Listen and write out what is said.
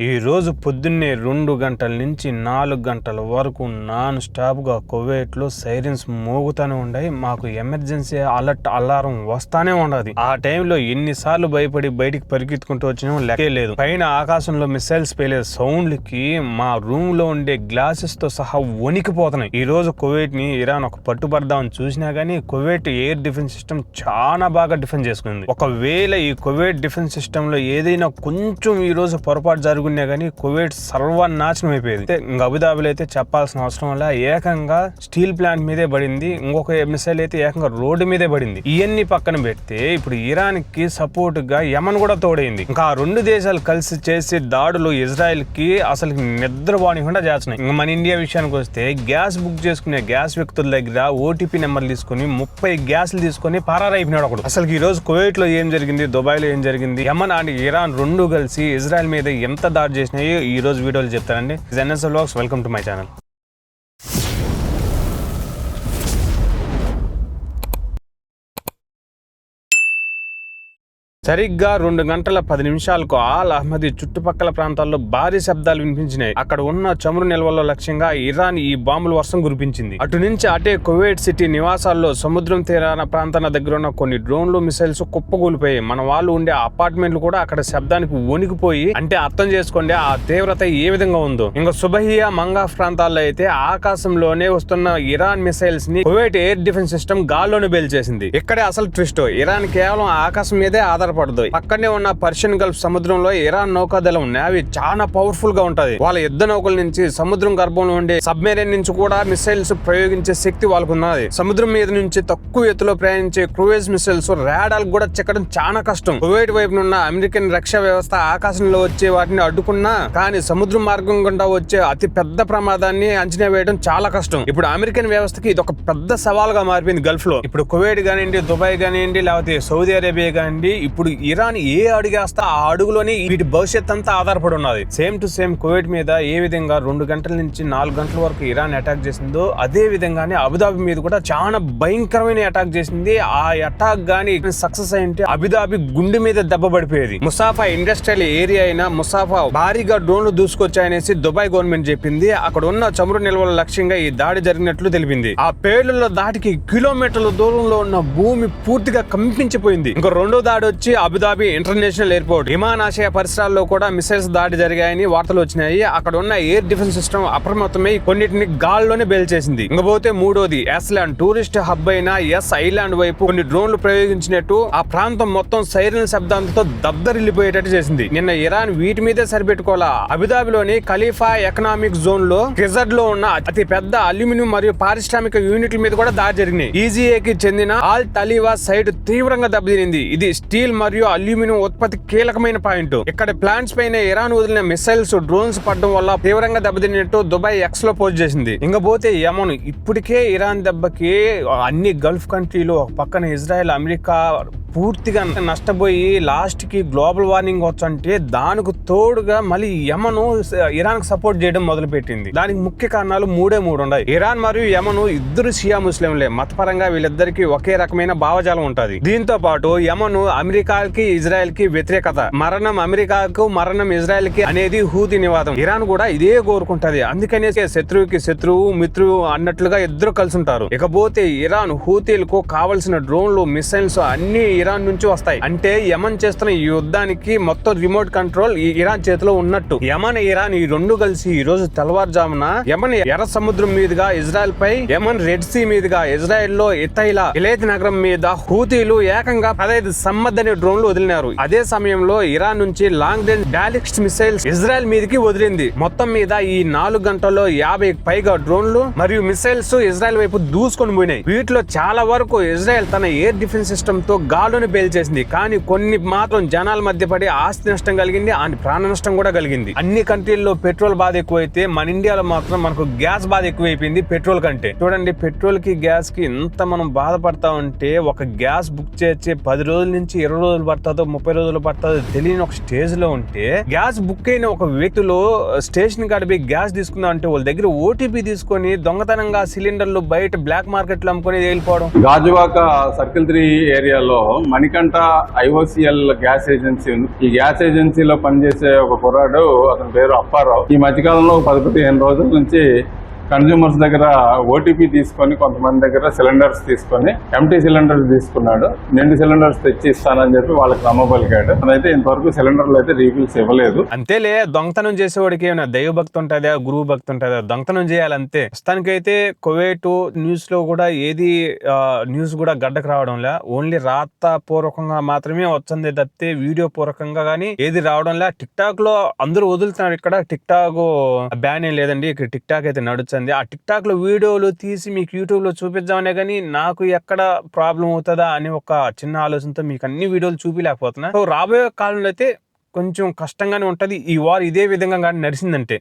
ఈ రోజు పొద్దున్నే 2 గంటల నుంచి 4 గంటల వరకు నాన్ స్టాప్గా కువైట్లో సైరన్స్ మోగుతూనే ఉన్నాయి. మాకు ఎమర్జెన్సీ అలర్ట్ అలారం వస్తానే ఉండదు. ఆ టైంలో ఎన్నిసార్లు భయపడి బయటికి పరిగెత్తుకుంటూ వచ్చినా లెక్కే లేదు. పైన ఆకాశంలో మిసైల్స్ పేలే సౌండ్లకి మా రూమ్ లో ఉండే గ్లాసెస్ తో సహా వణికిపోతున్నాయి. ఈ రోజు కువైట్ ని ఇరాన్ ఒక పట్టుబడదామని చూసినా గానీ కువైట్ ఎయిర్ డిఫెన్స్ సిస్టమ్ చాలా బాగా డిఫెన్స్ చేసుకుంది. ఒకవేళ ఈ కువైట్ డిఫెన్స్ సిస్టమ్ లో ఏదైనా కొంచెం ఈ రోజు పొరపాటు జరుగుతున్నా గానీ కువైట్ సర్వనాశనం అయిపోయింది. ఇంకా అబుదాబిలో అయితే చెప్పాల్సిన అవసరం వల్ల ఏకంగా స్టీల్ ప్లాంట్ మీదే పడింది. ఇంకొక మిసైల్ అయితే ఏకంగా రోడ్డు మీదే పడింది. ఇవన్నీ పక్కన పెడితే ఇప్పుడు ఇరాన్ కి సపోర్ట్ గా యమన్ కూడా తోడైంది. ఇంకా ఆ రెండు దేశాలు కలిసి చేసే దాడులు ఇజ్రాయెల్ కి అసలు నిద్రపోనికుండా చేస్తున్నాయి. ఇంకా మన ఇండియా విషయానికి వస్తే గ్యాస్ బుక్ చేసుకునే గ్యాస్ వ్యక్తుల దగ్గర ఓటీపీ నెంబర్ తీసుకుని 30 గ్యాస్లు తీసుకుని పరారైపోయినాడు ఒకడు. అసలు ఈ రోజు కువైట్ లో ఏం జరిగింది, దుబాయ్ లో ఏం జరిగింది, యమన్ అండ్ ఇరాన్ రెండు కలిసి ఇజ్రాయెల్ మీద ఎంత దాడి చేసినాయి ఈ రోజు వీడియోలు చెప్తానండి. NSL vlogs, welcome to my channel. సరిగ్గా 2 గంటల 10 నిమిషాలకు ఆల్ అహ్మదీ చుట్టుపక్కల ప్రాంతాల్లో భారీ శబ్దాలు వినిపించినాయి. అక్కడ ఉన్న చమురు నిల్వల్లో లక్ష్యంగా ఇరాన్ ఈ బాంబుల వర్షం కురిపించింది. అటు నుంచి అటే కువైట్ సిటీ నివాసాల్లో సముద్రం తీరాన ప్రాంతాల దగ్గర ఉన్న కొన్ని డ్రోన్లు, మిసైల్స్ కుప్పకూలిపోయాయి. మన వాళ్ళు ఉండే అపార్ట్మెంట్లు కూడా అక్కడ శబ్దానికి వణికిపోయి, అంటే అర్థం చేసుకోండి ఆ తీవ్రత ఏ విధంగా ఉందో. ఇంకా సుబహియా, మంగాఫ్ ప్రాంతాల్లో అయితే ఆకాశంలోనే వస్తున్న ఇరాన్ మిసైల్స్ ని కువైట్ ఎయిర్ డిఫెన్స్ సిస్టమ్ గాల్లోనే బేల్చేసింది. ఇక్కడే అసలు ట్విస్ట్, ఇరాన్ కేవలం ఆకాశం మీదే ఆధారపడదు. పక్కనే ఉన్న పర్షియన్ గల్ఫ్ సముద్రంలో ఇరాన్ నౌకాదళం నేవీ చాలా పవర్ఫుల్ గా ఉంటది. వాళ్ళ యుద్ధ నౌకల నుంచి, సముద్రం గర్భంలో ఉండే సబ్మెరైన్ నుంచి కూడా మిసైల్స్ ప్రయోగించే శక్తి వాళ్ళకు ఉన్నది. సముద్రం మీద నుంచి తక్కువ ఎత్తులో ప్రయాణించే క్రూయిజ్ మిసైల్స్ రాడార్ కూడా చెక్కడం చాలా కష్టం. కువైట్ వైపు ఉన్న అమెరికన్ రక్షా వ్యవస్థ ఆకాశంలో వచ్చే వాటిని అడ్డుకున్నా కానీ సముద్రం మార్గం గుండా వచ్చే అతి పెద్ద ప్రమాదాన్ని అంచనా వేయడం చాలా కష్టం. ఇప్పుడు అమెరికన్ వ్యవస్థకి ఇది ఒక పెద్ద సవాల్ గా మారిపోయింది గల్ఫ్ లో. ఇప్పుడు కువైట్ కానివ్వండి, దుబాయ్ కానివ్వండి, లేకపోతే సౌదీ అరేబియా కానివ్వండి, ఇప్పుడు ఇరాన్ ఏ అడుగేస్తా ఆ అడుగులోని వీటి భవిష్యత్ అంతా ఆధారపడి ఉన్నది. సేమ్ టు సేమ్ కువైట్ మీద ఏ విధంగా 2 గంటల నుంచి 4 గంటల వరకు ఇరాన్ అటాక్ చేసిందో అదే విధంగానే అబుదాబి మీద కూడా చాలా భయంకరమైన అటాక్ చేసింది. ఆ అటాక్ గానీ సక్సెస్ అయింటే అబుదాబి గుండె మీద దెబ్బ పడిపోయేది. ముసాఫా ఇండస్ట్రియల్ ఏరియా అయినా ముసాఫా భారీగా డ్రోన్లు దూసుకొచ్చాయనేసి దుబాయ్ గవర్నమెంట్ చెప్పింది. అక్కడ ఉన్న చమురు నిల్వల లక్ష్యంగా ఈ దాడి జరిగినట్లు తెలిపింది. ఆ పేలుళ్ల దాటికి కిలోమీటర్ల దూరంలో ఉన్న భూమి పూర్తిగా కంపించిపోయింది. ఇంకా రెండో దాడి వచ్చి అబుదాబి ఇంటర్నేషనల్ ఎయిర్పోర్ట్, విమానాశ్రయ పరిసరాల్లో కూడా మిసైల్స్ దాడి జరిగాయని వార్తలు వచ్చినాయి. అక్కడ ఉన్న ఎయిర్ డిఫెన్స్ సిస్టమ్ అప్రమత్తమై కొన్నిటిని గాల్లోనే బేల్చేసింది. ఇంకపోతే మూడోది ఎస్లాండ్ టూరిస్ట్ హబ్ అయిన ఎస్ ఐలాండ్ వైపు కొన్ని డ్రోన్లు ప్రయోగించినట్టు ఆ ప్రాంతం మొత్తం సైరన్ శబ్దాలతో దద్దరిల్లిపోయేటట్టు చేసింది. నిన్న ఇరాన్ వీటి మీదే సరిపెట్టుకోవాలా. అబుదాబిలోని ఖలీఫా ఎకనామిక్ జోన్ లో గిజర్డ్ లో ఉన్న అతి పెద్ద అల్యూమినియం మరియు పారిశ్రామిక యూనిట్ల మీద కూడా దాడి జరిగినాయి. ఈజీఏకి చెందిన ఆల్ తలీవా సైట్ తీవ్రంగా దెబ్బతినింది. ఇది స్టీల్ మరియు అల్యూమినియం ఉత్పత్తి కీలకమైన పాయింట్. ఇక్కడ ప్లాంట్స్ పైన ఇరాన్ వదిలిన మిసైల్స్, డ్రోన్స్ పడడం వల్ల తీవ్రంగా దెబ్బతిన్నట్టు దుబాయ్ ఎక్స్ లో పోస్ట్ చేసింది. ఇంకపోతే యమన్, ఇప్పటికే ఇరాన్ దెబ్బకి అన్ని గల్ఫ్ కంట్రీలు, ఒక పక్కన ఇజ్రాయెల్, అమెరికా పూర్తిగా నష్టపోయి లాస్ట్ కి గ్లోబల్ వార్మింగ్ వచ్చంటే దానికి తోడుగా మళ్ళీ యమన్ ఇరాన్ కి సపోర్ట్ చేయడం మొదలు పెట్టింది. దానికి ముఖ్య కారణాలు మూడే ఉన్నాయి. ఇరాన్ మరియు యమన్ ఇద్దరు షియా ముస్లింలే. మతపరంగా వీళ్ళిద్దరికి ఒకే రకమైన భావజాలం ఉంటది. దీంతో పాటు యమన్ అమెరికాకి, ఇజ్రాయెల్ కి వ్యతిరేకత. మరణం అమెరికాకు, మరణం ఇజ్రాయెల్ కి అనేది హూతీ నివాదం. ఇరాన్ కూడా ఇదే కోరుకుంటది. అందుకనే శత్రువుకి శత్రువు, మిత్రువు అన్నట్లుగా ఇద్దరు కలిసి ఉంటారు. ఇకపోతే ఇరాన్ హూతీలకు కావలసిన డ్రోన్లు, మిసైల్స్ అన్ని ఇరాన్ నుంచి వస్తాయి. అంటే యమన్ చేస్తున్న ఈ యుద్ధానికి మొత్తం రిమోట్ కంట్రోల్ ఈ ఇరాన్ చేతిలో ఉన్నట్టు. యమన్, ఇరాన్ ఈ రెండు కలిసి ఈ రోజు తెల్లవారుజామున యమన్ ఎర్ర సముద్రం మీదుగా ఇజ్రాయెల్ పై, యమన్ రెడ్ సీ మీదుగా ఇజ్రాయెల్ లో ఇతైలా ఇలేత్ నగరం మీద హూతీలు ఏకంగా 15 సమ్మద్ అనే డ్రోన్లు వదిలినారు. అదే సమయంలో ఇరాన్ నుంచి long range ballistic missiles Israel మీదకి వదిలింది. మొత్తం మీద ఈ 4 గంటల్లో 50 పైగా డ్రోన్లు మరియు మిసైల్స్ ఇజ్రాయెల్ వైపు దూసుకొని పోయినాయి. వీటిలో చాలా వరకు ఇజ్రాయెల్ తన ఎయిర్ డిఫెన్స్ సిస్టమ్ తో గాల్లోనే బేల్చేసింది. కానీ కొన్ని మాత్రం జనాల మధ్య పడి ఆస్తి నష్టం కలిగింది, అండ్ ప్రాణ నష్టం కూడా కలిగింది. అన్ని కంట్రీల్లో పెట్రోల్ బాధ ఎక్కువైతే మన ఇండియాలో మాత్రం మనకు గ్యాస్ బాధ ఎక్కువైపోయింది పెట్రోల్ కంటే. చూడండి, పెట్రోల్ కి గ్యాస్ కి ఎంత మనం బాధపడతా ఉంటే ఒక గ్యాస్ బుక్ చేసి 10 రోజుల నుంచి 20 రోజులు పడుతుందో 30 రోజులు పడుతుందో తెలియని ఒక స్టేజ్ లో ఉంటే గ్యాస్ బుక్ అయిన ఒక వ్యక్తులు స్టేషన్ కాడిపోయి గ్యాస్ తీసుకుందాం అంటే వాళ్ళ దగ్గర ఓటీపీ తీసుకొని దొంగతనంగా సిలిండర్లు బయట బ్లాక్ మార్కెట్ లో అమ్ముకొని వెళ్ళిపోవడం. గాజువాక సర్కిల్ 3 ఏరియాలో మణికంఠ ఐఓసిఎల్ గ్యాస్ ఏజెన్సీ ఉంది. ఈ గ్యాస్ ఏజెన్సీలో పనిచేసే ఒక కుర్రాడు, అతని పేరు అప్పారావు. ఈ మధ్యకాలంలో 10-15 రోజుల నుంచి కన్జ్యూమర్స్ దగ్గర ఓటీపీ తీసుకొని కొంతమంది దగ్గర సిలిండర్స్ తీసుకొని ఎంటీ సిలిండర్స్ తీసుకున్నాడు. నిండు సిలిండర్స్ తెచ్చి ఇస్తానని చెప్పి వాళ్ళకి నమ్మబలికాడు. అదైతే ఇంతవరకు సిలిండర్లు అయితే రీఫిల్స్ ఇవ్వలేదు. అంతేలే, దొంగతనం చేసేవాడికి ఏమైనా దైవ భక్తి ఉంటుందా, గురువు భక్తి ఉంటుందా? దొంగతనం చేయాలంతే. ప్రస్తుతానికైతే కువైట్ న్యూస్ లో కూడా ఏది న్యూస్ కూడా గడ్డకు రావడంలే. ఓన్లీ రాతపూర్వకంగా మాత్రమే వచ్చింది తప్పితే వీడియో పూర్వకంగా కానీ ఏది రావడంలే. టిక్ టాక్ లో అందరూ వదులుతున్నారు. ఇక్కడ టిక్ టాక్ బ్యాన్ ఏం లేదండి, ఇక్కడ టిక్ టాక్ అయితే నడుస్తుంది. ఆ టిక్ టాక్ లో వీడియోలు తీసి మీకు యూట్యూబ్ లో చూపిద్దామనే కానీ నాకు ఎక్కడ ప్రాబ్లం అవుతుందా అని ఒక చిన్న ఆలోచనతో మీకు అన్ని వీడియోలు చూపిలేకపోతున్నా. సో రాబోయే కాలంలో అయితే కొంచెం కష్టంగానే ఉంటది. ఈ వార్ ఇదే విధంగా కానీ నడిచిందంటే